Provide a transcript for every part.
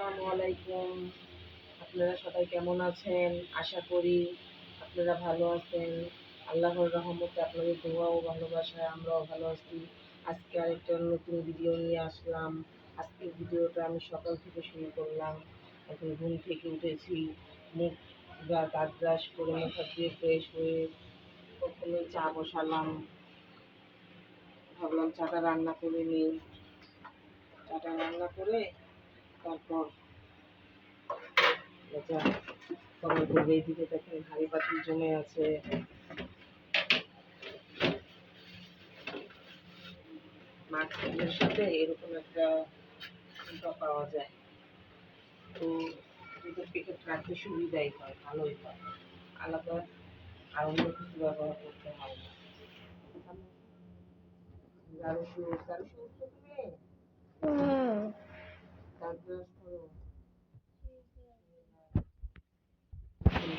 আসসালামু আলাইকুম। আপনারা সবাই কেমন আছেন? আশা করি আপনারা ভালো আছেন। আল্লাহর রহমতে আপনাদের দোয়া ও ভালোবাসায় আমরাও ভালো আছি। আজকে আরেকটা নতুন ভিডিও নিয়ে আসলাম। আজকের ভিডিওটা আমি সকাল থেকে শুরু করলাম। এখন ঘুম থেকে উঠেছি, মুখ দাঁত ব্রাশ করে মুখ হাত দিয়ে ফ্রেশ হয়ে প্রথমে চা বসালাম। ভাবলাম চাটা রান্না করে নিই। চাটা রান্না করে তারপর করার পরে এইদিকে দেখেন হাঁড়ি পাতিল জমে আছে। মাছের সাথে এরকম একটা পাওয়া যায়, তো দুধের প্যাকেট রাখতে সুবিধাই হয়, ভালোই হয়, আলাদা আর অন্য কিছু ব্যবহার করতে হয় না।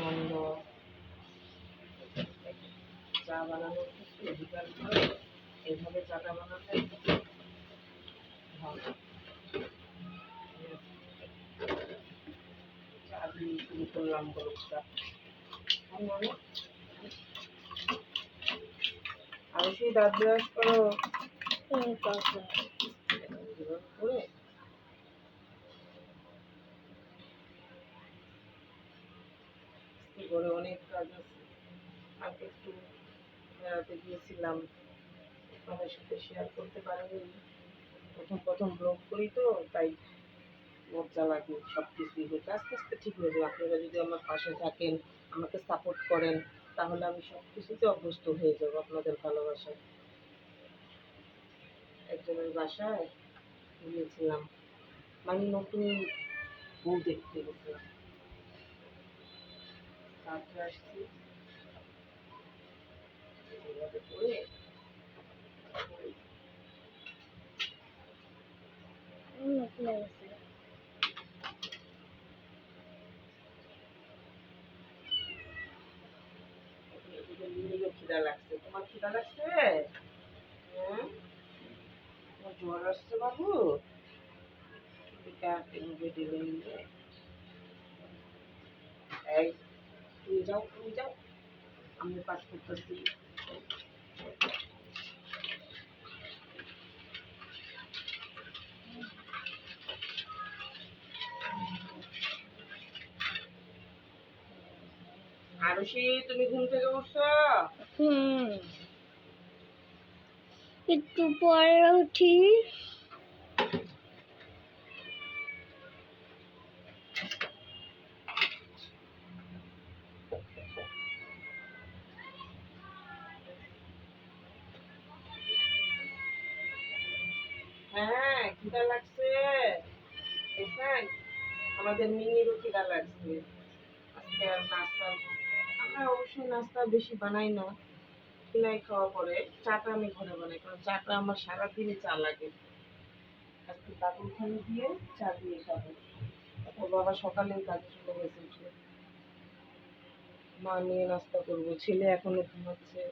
গন্ধ চা বানানোর ক্ষেত্রে বিকাল করে এইভাবে চাটা বানাতে ভালো। চা দিয়ে শুরু করলাম গরমটা। আর সেই দাঁত ব্রাশ করো করে ঘরে অনেক কাজ আছে। আগে একটু বেড়াতে গিয়েছিলাম, তোমাদের সাথে শেয়ার করতে পারিনি। প্রথম প্রথম ব্লগ করি তো, তাই লজ্জা লাগে। সব কিছুই হচ্ছে, আস্তে আস্তে ঠিক হয়ে যাবে। আপনারা যদি আমার পাশে থাকেন, আমাকে সাপোর্ট করেন, তাহলে আমি সব কিছুতে অভ্যস্ত হয়ে যাবো আপনাদের ভালোবাসায়। একজনের বাসায় গিয়েছিলাম, মানে নতুন বউ দেখতে গেছিলাম। তারপরে আসছি এভাবে করে খিদা লাগছে। তোমার খিদা লাগছে? হ্যাঁ, তোমার জ্বর আসছে বাবু? এই তুমি যাও, তুমি যাও, আমি কাজ করতেছি। আরুষি, তুমি ঘুম থেকে উঠছো? একটু পরে উঠি। হ্যাঁ, খিদা লাগছে। দেখছেন, আমাদের মিনিরও খিদা লাগছে। আজকে আর নাস্তা, আমরা অবশ্যই নাস্তা বেশি বানাই না, কিনাই খাওয়া পরে। চাটা আমি ঘরে বানাই, কারণ চাটা আমার সারাদিনই চা লাগে। আজকে বাবুর খালি দিয়ে চা দিয়ে খাবো। ওর বাবা সকালে কাজে চলে গেছে উঠে। মা নিয়ে নাস্তা করবো, ছেলে এখনো ঘুমাচ্ছে।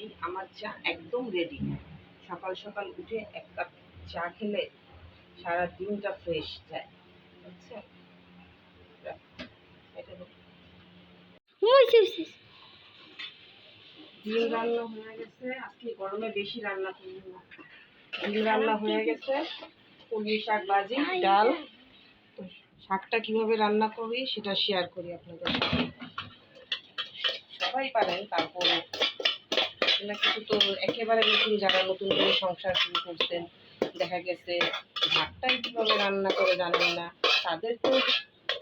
এই আমার চা একদম রেডি। সকাল সকাল উঠে এক কাপ চা খেলে সারা দিনটা ফ্রেশ যায়, বুঝছেন? এটা ডিম রান্না হয়ে গেছে। আজকে গরমে বেশি রান্না করবো না। ডিম রান্না হয়ে গেছে, কলমি শাক ভাজি, ডাল। তো শাকটা কিভাবে রান্না করি সেটা শেয়ার করি আপনাদের সাথে। সবাই পারেন, তারপরে কিছু তো একেবারে নতুন, যারা নতুন করে সংসার শুরু করছেন, দেখা গেছে ভাতটাই কীভাবে রান্না করে জানেন না, তাদের তো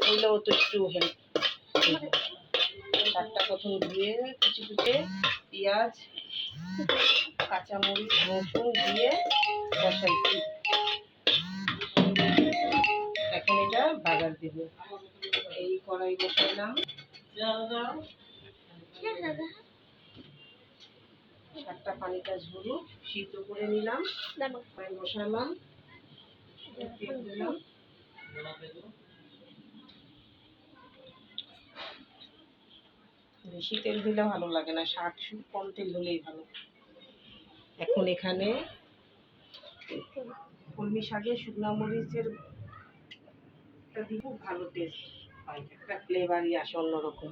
হইলেও তো একটু হেল্প। শাকটা প্রথম ধুয়ে কুচি কুচে পেঁয়াজ কাঁচামরিচ রসুন দিয়ে বসাইছি। এখন এটা বাগার দিব। এই কড়াই বসাইলাম, শাকটা পানিটা ঝরুক, সিদ্ধ করে নিলাম। কড়াই বসালাম, তেল দিলাম। বেশি তেল দিলে ভালো লাগে না, শাক শুধু কম তেল হলেই ভালো। এখন এখানে কলমি শাকে শুকনো মরিচের খুব ভালো টেস্ট হয়, একটা ফ্লেভারই আসে অন্যরকম।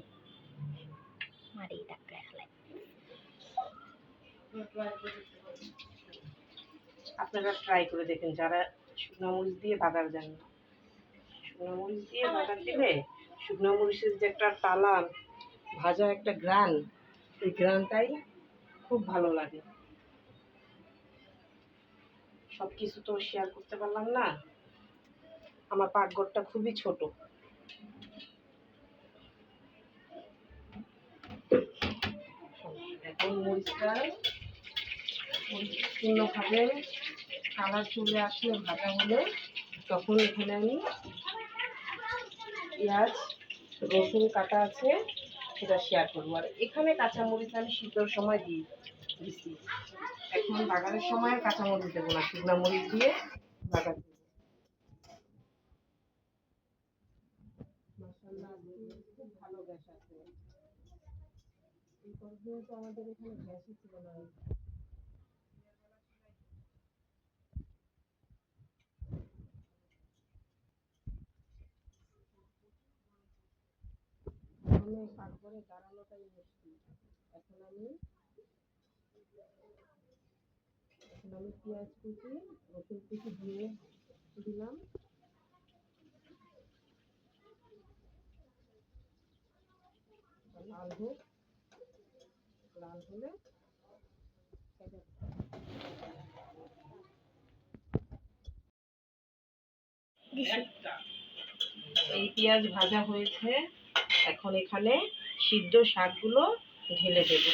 আপনারা ট্রাই করে দেখেন যারা শুকনো মরিচ দিয়ে বাগার দেন না। শুকনো মরিচ দিয়ে বাগার দিলে শুকনো মরিচের যে একটা টালান ভাজা একটা গ্রান, এই গ্রানটাই খুব ভালো লাগে। সব কিছু তো শেয়ার করতে পারলাম না, আমার পাকঘরটা খুবই ছোট। এখন মরিচটা পূর্ণভাবে কালার চলে আসলে ভাজা হলে তখন এখানে আমি পেঁয়াজ রসুন কাটা আছে সেটা শেয়ার করবো। আর এখানে কাঁচামরিচ আমি সিদ্ধর সময় দিচ্ছি। এখন বাগারের সময় কাঁচামরিচ দেবো না, শুকনো মরিচ দিয়ে বাগার দেবো। মাশাআল্লাহ, খুব ভালো গ্যাস আছে। এই কয়েকদিন তো আমাদের এখানে গ্যাসই ছিল না। আমি পাকঘরে দাঁড়ানোটাই মুশকিল। এখন আমি পেঁয়াজ কুচি রসুন কুচি দিয়ে দিলাম। লাল হোক, লাল হলে এই পেঁয়াজ ভাজা হয়েছে। এখন এখানে সিদ্ধ শাকগুলো ঢেলে দেব।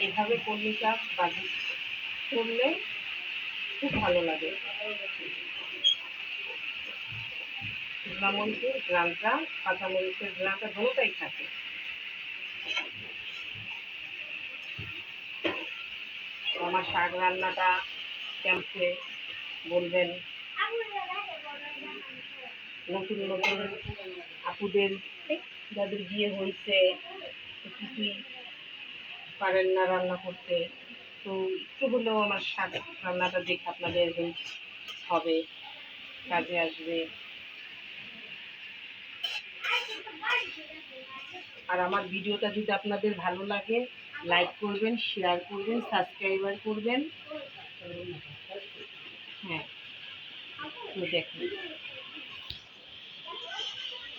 এভাবে কলমি শাক ভাজি করলে খুব ভালো লাগে। শুকনো মরিচের গ্রানটা, কাঁচামরিচের গ্রানটা দুটোটাই থাকে। আমার শাক রান্নাটা কেমন বলবেন। নতুন নতুন আপুদের যাদের বিয়ে হয়েছে কিছুই পারেন না রান্না করতে, তো একটু হলেও আমার শাক রান্নাটা দেখে আপনাদের হেল্প হবে, কাজে আসবে। আর আমার ভিডিওটা যদি আপনাদের ভালো লাগে লাইক করবেন, শেয়ার করবেন, সাবস্ক্রাইবার করবেন। হ্যাঁ, তো দেখেন,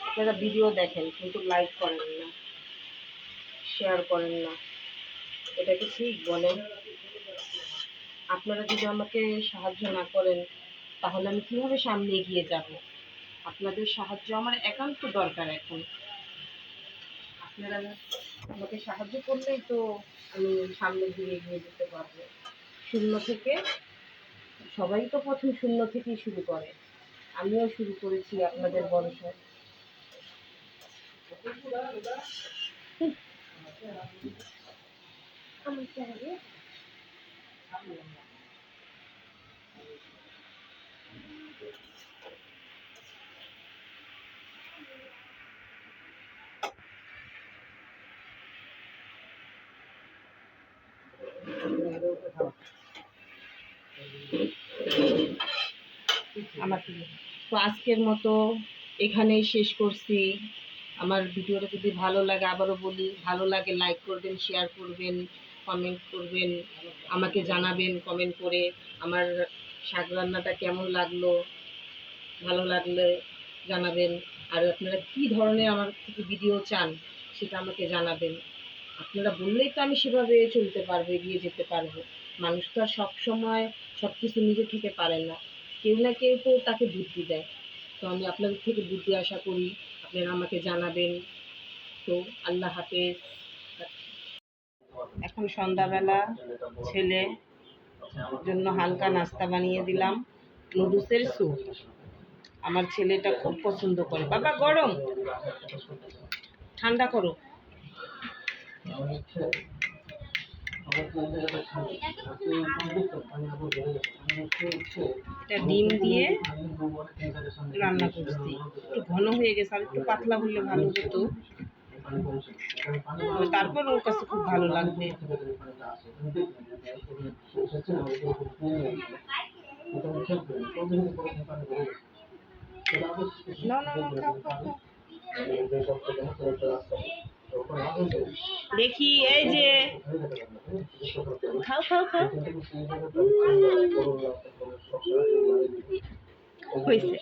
আপনারা ভিডিও দেখেন কিন্তু লাইক করেন না, শেয়ার করেন না, এটা কি ঠিক বলেন? আপনারা যদি আমাকে সাহায্য না করেন তাহলে আমি কীভাবে সামনে এগিয়ে যাব? আপনাদের সাহায্য আমার একান্ত দরকার এখন। আপনারা আমাকে সাহায্য করলেই তো আমি সামনের দিকে এগিয়ে যেতে পারবো। শূন্য থেকে, সবাই তো প্রথম শূন্য থেকেই শুরু করে, আমিও শুরু করেছি আপনাদের ভরসায়। আমার তো আজকের মতো এখানেই শেষ করছি। আমার ভিডিওটা যদি ভালো লাগে, আবারও বলি, ভালো লাগে লাইক করবেন, শেয়ার করবেন, কমেন্ট করবেন, আমাকে জানাবেন কমেন্ট করে আমার শাক রান্নাটা কেমন লাগলো। ভালো লাগলে জানাবেন। আর আপনারা কী ধরনের আমার থেকে ভিডিও চান সেটা আমাকে জানাবেন। আপনারা বললেই তো আমি সেভাবে চলতে পারবো, এগিয়ে যেতে পারবো। মানুষ তো আর সবসময় সব কিছু নিজে থেকে পারে না, কেউ না কেউ তো তাকে বুদ্ধি দেয়। তো আমি আপনাদের থেকে বুদ্ধি আশা করি, আপনারা আমাকে জানাবেন। তো আল্লাহ হাফেজ। এখন সন্ধ্যাবেলা ছেলে জন্য হালকা নাস্তা বানিয়ে দিলাম, নুডলসের স্যুপ। আমার ছেলেটা খুব পছন্দ করে। বাবা গরম, ঠান্ডা করো। এটা ডিম দিয়ে রান্না করছি, একটু ঘন হয়ে গেছে, আর একটু পাতলা হলে ভালো হতো, তারপর ওর কাছে খুব ভালো লাগবে। না না না, খাও খাও খাও। দেখি এই যে, খাও খাও খাও। হয়েছে।